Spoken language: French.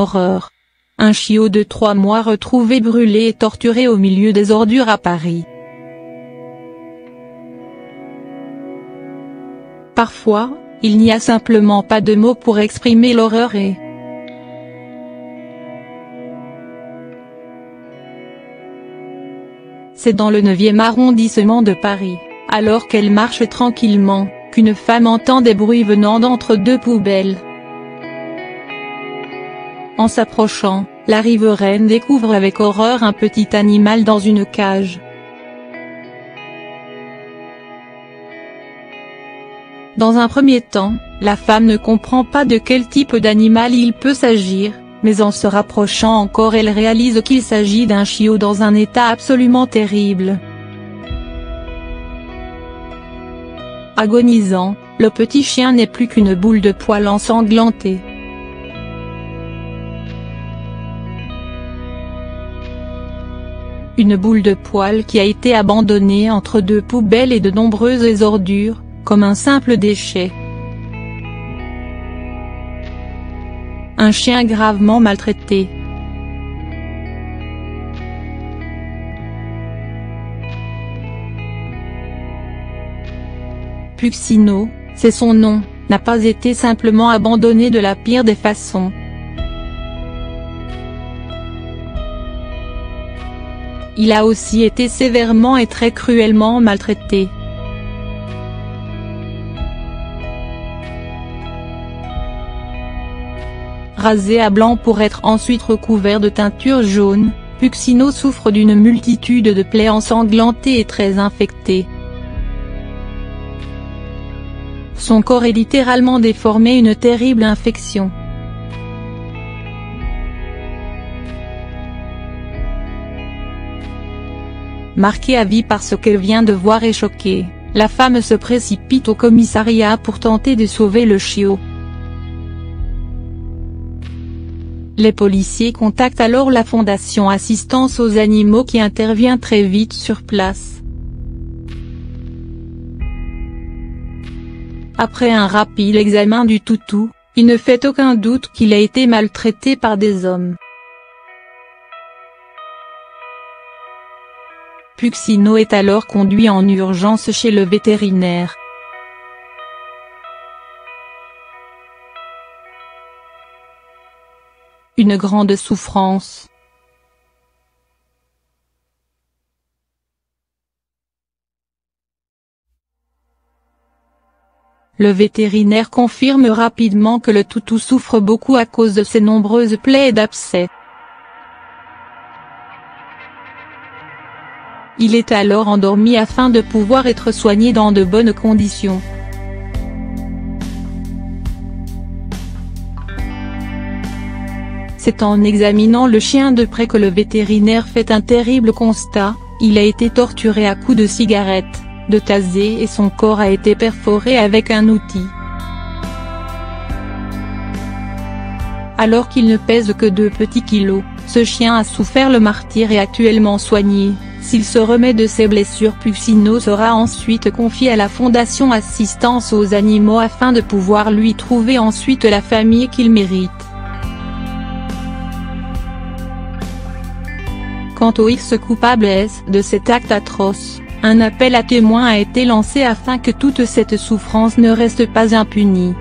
Horreur. Un chiot de 3 mois retrouvé brûlé et torturé au milieu des ordures à Paris. Parfois, il n'y a simplement pas de mots pour exprimer l'horreur et c'est dans le 9e arrondissement de Paris, alors qu'elle marche tranquillement, qu'une femme entend des bruits venant d'entre 2 poubelles. En s'approchant, la riveraine découvre avec horreur un petit animal dans une cage. Dans un premier temps, la femme ne comprend pas de quel type d'animal il peut s'agir, mais en se rapprochant encore elle réalise qu'il s'agit d'un chiot dans un état absolument terrible. Agonisant, le petit chien n'est plus qu'une boule de poils ensanglantée. Une boule de poils qui a été abandonnée entre 2 poubelles et de nombreuses ordures, comme un simple déchet. Un chien gravement maltraité. Puccino, c'est son nom, n'a pas été simplement abandonné de la pire des façons. Il a aussi été sévèrement et très cruellement maltraité. Rasé à blanc pour être ensuite recouvert de teinture jaune, Puccino souffre d'une multitude de plaies ensanglantées et très infectées. Son corps est littéralement déformé, une terrible infection. Marquée à vie par ce qu'elle vient de voir et choquée, la femme se précipite au commissariat pour tenter de sauver le chiot. Les policiers contactent alors la Fondation Assistance aux Animaux qui intervient très vite sur place. Après un rapide examen du toutou, il ne fait aucun doute qu'il a été maltraité par des hommes. Puccino est alors conduit en urgence chez le vétérinaire. Une grande souffrance. Le vétérinaire confirme rapidement que le toutou souffre beaucoup à cause de ses nombreuses plaies et d'abcès. Il est alors endormi afin de pouvoir être soigné dans de bonnes conditions. C'est en examinant le chien de près que le vétérinaire fait un terrible constat: il a été torturé à coups de cigarettes, de tasers et son corps a été perforé avec un outil. Alors qu'il ne pèse que 2 petits kilos, ce chien a souffert le martyre et est actuellement soigné. S'il se remet de ses blessures, Puccino sera ensuite confié à la Fondation Assistance aux Animaux afin de pouvoir lui trouver ensuite la famille qu'il mérite. Quant au ex-coupable de cet acte atroce, un appel à témoins a été lancé afin que toute cette souffrance ne reste pas impunie.